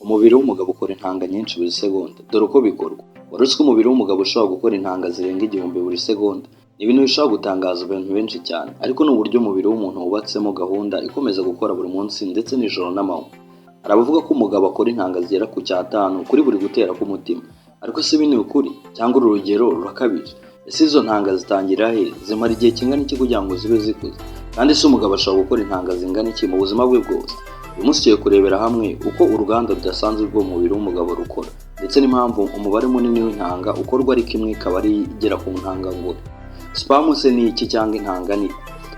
Umubiri w'umugabo ukora intanga nyinshi buri segonda. Dore uko bikorwa. Wari uzi ko umubiri w'umugabo ushobora gukora intanga zirenga 1000 buri segonda? Ni ibintu bishobora gutangaza abantu benshi cyane, ariko ni uburyo umubiri w'umuntu wubatsemo gahunda ikomeza gukora buri munsi ndetse n'ijoro n'amanywa. Hari abavuga ko umugabo akora intanga zigera ku 5 kuri buri gutera k'umutima. Ariko si ibi ni ukuri cyangwa uru rugero rurakabije? Ese izo ntanga zitangira he? Zimara igihe kingana iki kugira ngo zibe zikuze? Kandi se umugabo ashobora gukora intanga zingana iki mu buzima bwe bwose? Uyu munsi tugiye kurebera hamwe uko uruganda rudasanzwe rw'umubiri w'umugabo rukora, ndetse n'impamvu umubare munini w'intanga ukorwa ariko imwe ikaba ari igera ku ntangangore. Sperm se ni iki cyangwa intanga ni?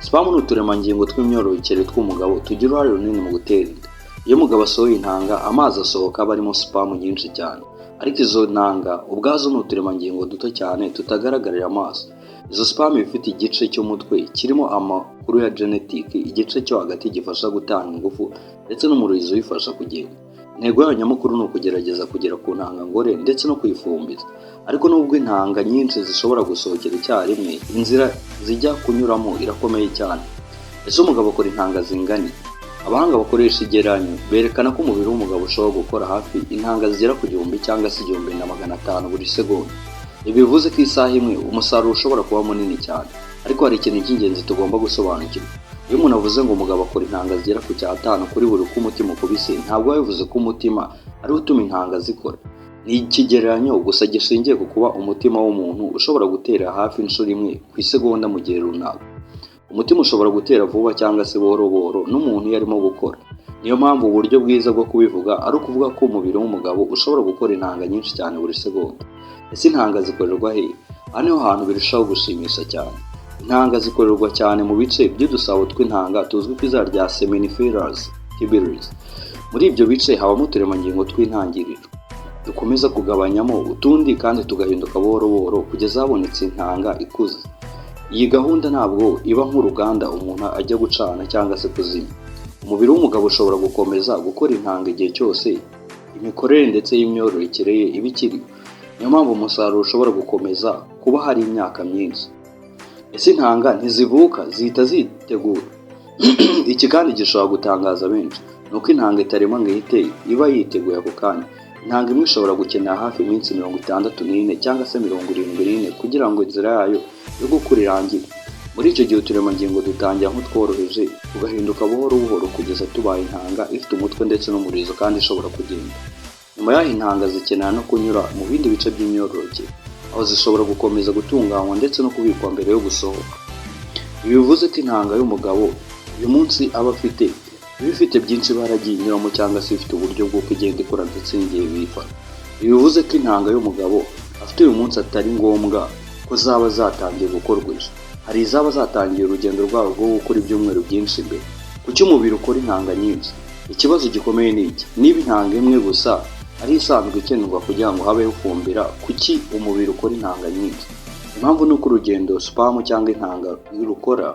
Sperm ni uturemangingo tw'imyororokere tw'umugabo tugira uruhare runini mu gutera inda. Iyo umugabo asohoye intanga, amazi asohoka aba arimo sperm nyinshi cyane, ariko izo ntanga ubwazo ni uturemangingo duto cyane tutagaragarira amaso. Izo sperm ifite igice cy'umutwe kirimo amakuru ya genetic, igice cyo hagati gifasha gutanga ingufu ndetse n'umurizo uyifasha kugenda. Intego yayo nyamukuru ni ukugerageza kugera ku ntangangore ndetse no kuyifumbiza. Ariko nubwo intanga nyinshi zishobora gusohokera icyarimwe, inzira zijya kunyuramo irakomeye cyane. Ese umugabo akora intanga zingana? Abahanga bakoresha igereranyo berekana ko umubiri w'umugabo ushobora gukora hafi intanga zigera ku 1000 cyangwa se 1500 buri segonda. Ibi bivuze ko isaha imwe umusaruro ushobora kuba munini cyane. Ariko hari ikintu cy'ingenzi tugomba gusobanukirwa. Iyo umuntu avuze ngo umugabo akora intanga zigera ku 5 kuri buri uko umutima ukubise, ntabwo bivuze ko umutima ari utuma intanga zikora. Ni ikigereranyo gusa gishingiye ku kuba umutima w'umuntu ushobora gutera hafi inshuro imwe ku isegonda mu gihe runaka. Umutima ushobora gutera vuba cyangwa se buhoro buhoro n'umuntu iyo arimo gukora. Niyo mpamvu uburyo bwiza bwo kubivuga ari ukuvuga ko umubiri w'umugabo ushobora gukora intanga nyinshi cyane buri segonda. Ese intanga zikorerwa he? Aha niho hantu birushaho gushimisha cyane. Intanga zikorerwa cyane mu bice by'udusabo tw'intanga tuzwi ku izina rya seminiferous tubules. Muri ibyo bice habamo uturemangingo tw'intangiriro dukomeza kugabanyamo utundi kandi tugahinduka buhoro buhoro kugeza habonetse intanga ikuze. Iyi gahunda ntabwo iba nk'uruganda umuntu ajya gucana cyangwa se kuzimya. Umubiri w'umugabo ushobora gukomeza gukora intanga igihe cyose imikorere ndetse y'imyororokere ye iba ikiri. Niyo mpamvu umusaruro ushobora gukomeza kuba hari imyaka myinshi. Ese intanga ntizivuka, zihita zitegura? Iki kandi gishobora gutangaza benshi, nuko intanga itarema ngo ihite iba yiteguye ako kanya. Intanga imwe ishobora gukenera hafi iminsi 64 cyangwa se 74 kugira ngo inzira yayo yo gukura irangire. Muri icyo gihe uturemangingo dutangira nk'utworoheje tugahinduka buhoro buhoro kugeza tubaye intanga ifite umutwe ndetse n'umurizo kandi ishobora kugenda. Nyuma y'aho intanga zikenera no kunyura mu bindi bice by'imyororokere, aho zishobora gukomeza gutunganywa ndetse no kubikwa mbere yo gusohoka. Ibi bivuze ko intanga y'umugabo uyu munsi aba afite ibifite byinshi baragiye inyuramo cyangwa se ifite uburyo bw'uko igenda ikora ndetse n'igihe bifata. Ibi bivuze ko intanga y'umugabo afite uyu munsi atari ngombwa ko zaba zatangiye gukorwa ejo. Hari izaba zatangiye urugendo rwabo rwo gukora ibyumweru byinshi mbere. Kuki umubiri ukora intanga nyinshi? Ikibazo gikomeye ni iki: niba intanga imwe gusa ari isanzwe ikenerwa kugira ngo habeho kufumbira, kuki umubiri ukora intanga nyinshi? Impamvu ni uko urugendo sperm cyangwa intanga rukora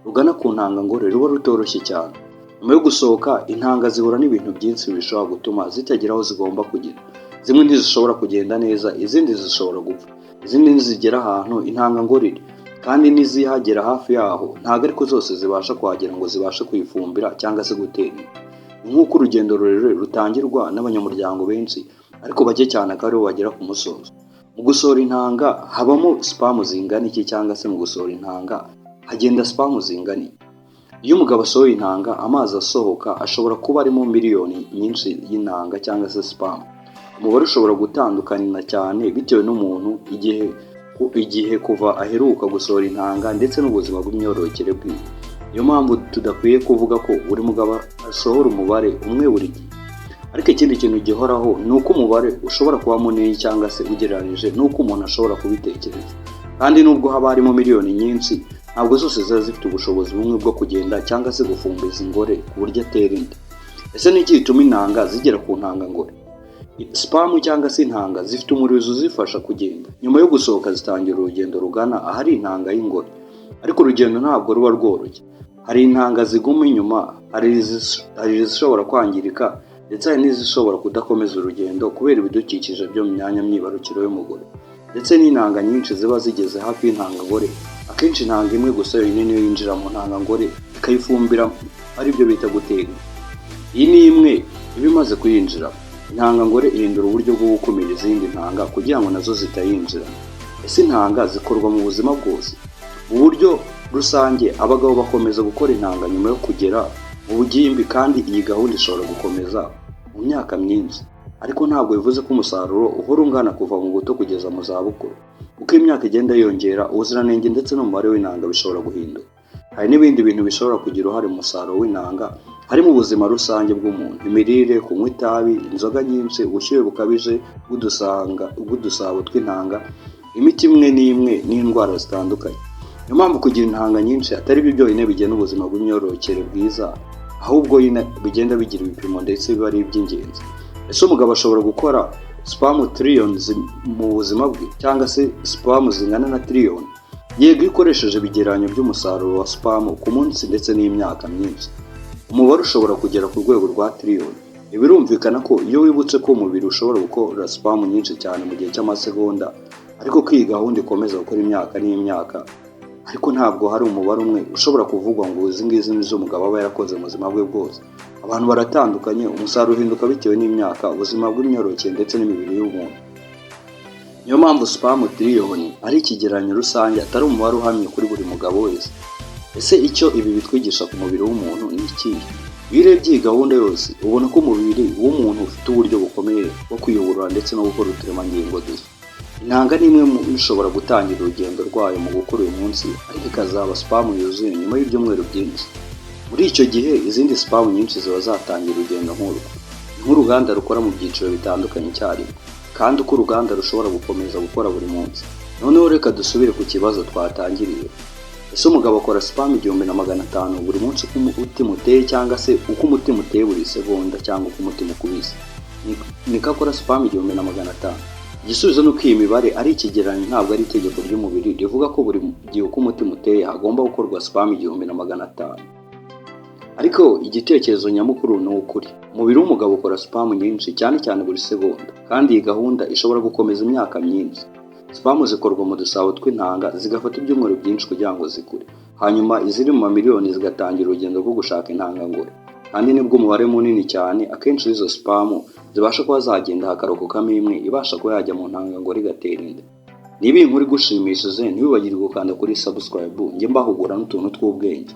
rugana ku ntangangore ruba rutoroshye cyane. Nyuma yo gusohoka, intanga zihura n'ibintu byinshi bishobora gutuma zitagera aho zigomba kugera. Zimwe ntizishobora kugenda neza, izindi zishobora gupfa, izindi ntizigera ahantu intangangore iri, kandi n'izihagera hafi yaho ntabwo ariko zose zibasha kuhagera ngo zibashe kuyifumbira cyangwa se gutera. Nk'uko urugendo rurerure rutangirwa n'abanyamuryango benshi, ariko bake cyane akaba aribo bagera ku musozo. Mu gusohora intanga habamo sperm zingana iki, cyangwa se mu gusohora intanga hagenda sperm zingana iki? Iyo umugabo asohoye intanga, amazi asohoka ashobora kuba arimo miliyoni nyinshi y'intanga cyangwa se sperm. Umubare ushobora gutandukana cyane bitewe n'umuntu, igihe kuva aheruka gusohora intanga ndetse n'ubuzima bw'imyororokere bwiwe. Niyo mpamvu tudakwiye kuvuga ko buri mugabo asohora umubare umwe buri gihe. Ariko ikindi kintu gihoraho ni uko umubare ushobora kuba munini cyangwa se ugereranyije n'uko umuntu ashobora kubitekereza. Kandi nubwo haba harimo miliyoni nyinshi, ntabwo zose ziba zifite ubushobozi bumwe bwo kugenda cyangwa se gufumbiza ingore ku buryo atera inda. Ese ni iki gituma intanga zigera ku ntangangore? Sperm cyangwa se intanga zifite umurizo uzifasha kugenda. Nyuma yo gusohoka zitangira urugendo rugana ahari intanga y'ingore. Ariko urugendo ntabwo ruba rworoshye. Hari intanga ziguma inyuma, hari izishobora kwangirika, ndetse hari n'izishobora kudakomeza urugendo kubera ibidukikije byo mu myanya myibarukiro y'umugore. Ndetse n'intanga nyinshi ziba zigeze hafi y'intangangore. Akenshi intanga imwe gusa yonyine yinjira mu ntangangore ikayifumbira, aribyo bita gutera. Iyi ni imwe iba imaze kuyinjira. Intangangore ihindura uburyo bwo gukumira izindi ntanga kugira ngo nazo zitayinjirana. Ese intanga zikorwa mu buzima bwose? Mu buryo rusange abagabo bakomeza gukora intanga nyuma yo kugera mu bugimbi, kandi iyi gahunda ishobora gukomeza mu myaka myinshi, ariko ntabwo bivuze ko umusaruro uhora ungana kuva mu buto kugeza mu zabukuru. Uko imyaka igenda yiyongera, ubuziranenge ndetse n'umubare w'intanga bishobora guhinduka. Hari n'ibindi bintu bishobora kugira uruhare mu musaruro w'intanga, harimo ubuzima rusange bw'umuntu, imirire, kunywa itabi, inzoga nyinshi, ubushyuhe bukabije bw'udusabo tw'intanga, imiti imwe n'imwe n'indwara zitandukanye. Niyo mpamvu kugira intanga nyinshi atari byo byonyine bigena ubuzima bw'imyororokere bwiza, ahubwo bigenda bigira ibipimo ndetse biba ari iby'ingenzi. Ese umugabo ashobora gukora sperm trillions mu buzima bwe, cyangwa se sperm zingana na trillion? Yego, iyo ukoresheje ibigereranyo by'umusaruro wa sperm ku munsi ndetse n'imyaka myinshi, umubare ushobora kugera ku rwego rwa trillion. Birumvikana ko iyo wibutse ko umubiri ushobora gukora sperm nyinshi cyane mu gihe cy'amasegonda, ariko ko iyi gahunda ikomeza gukora imyaka n'imyaka, ariko ntabwo hari umubare umwe ushobora kuvugwa ngo izi ngizi nizo umugabo aba yarakoze mu buzima bwe bwose. Abantu baratandukanye, umusaruro uhinduka bitewe n'imyaka, ubuzima bw'imyororokere ndetse n'imibiri y'umuntu. Niyo mpamvu sperm trillion ari ikigereranyo rusange, atari umubare uhamye kuri buri mugabo wese. Ese icyo ibi bitwigisha ku mubiri w'umuntu ni ikihe? Iyo urebye iyi gahunda yose, ubona ko umubiri w'umuntu ufite uburyo bukomeye bwo kuyobora ndetse no gukora uturemangingo dushya. Intanga ni imwe mu ishobora gutangira urugendo rwayo mu gukora uyu munsi, ariko ikazaba sperm yuzuye nyuma y'ibyumweru byinshi. Muri icyo gihe izindi sperm nyinshi ziba zatangira urugendo nk'urwo. Nk'uruganda rukora mu byiciro bitandukanye icyarimwe, kandi uko uruganda rushobora gukomeza gukora buri munsi. Noneho reka dusubire ku kibazo twatangiriye. Ese umugabo akora sperm 1500 buri munsi uko umutima uteye, cyangwa se uko umutima uteye buri segonda, cyangwa uko umutima ukubise? Niko akora sperm 1500? Igisubizo ni uko iyi mibare ari ikigereranyo, ntabwo ari itegeko ry'umubiri rivuga ko buri gihe uko umutima uteye hagomba gukorwa sperm 1500. Ariko igitekerezo nyamukuru ni ukuri, umubiri w'umugabo ukora sperm nyinshi cyane cyane buri segonda, kandi iyi gahunda ishobora gukomeza imyaka myinshi. Sperm zikorwa mu dusabo tw'intanga, zigafata ibyumweru byinshi kugira ngo zikure, hanyuma iziri mu mamiliyoni zigatangira urugendo rwo gushaka intangangore, kandi nibwo umubare munini cyane akenshi w'izo sperm zibasha kuba zagenda hakarokokamo imwe ibasha kuba yajya mu ntangangore igatera inda. Niba iyi nkuru igushimishije, ntiwibagirwe gukanda kuri subscribe, njye mbahugura n'utuntu tw'ubwenge.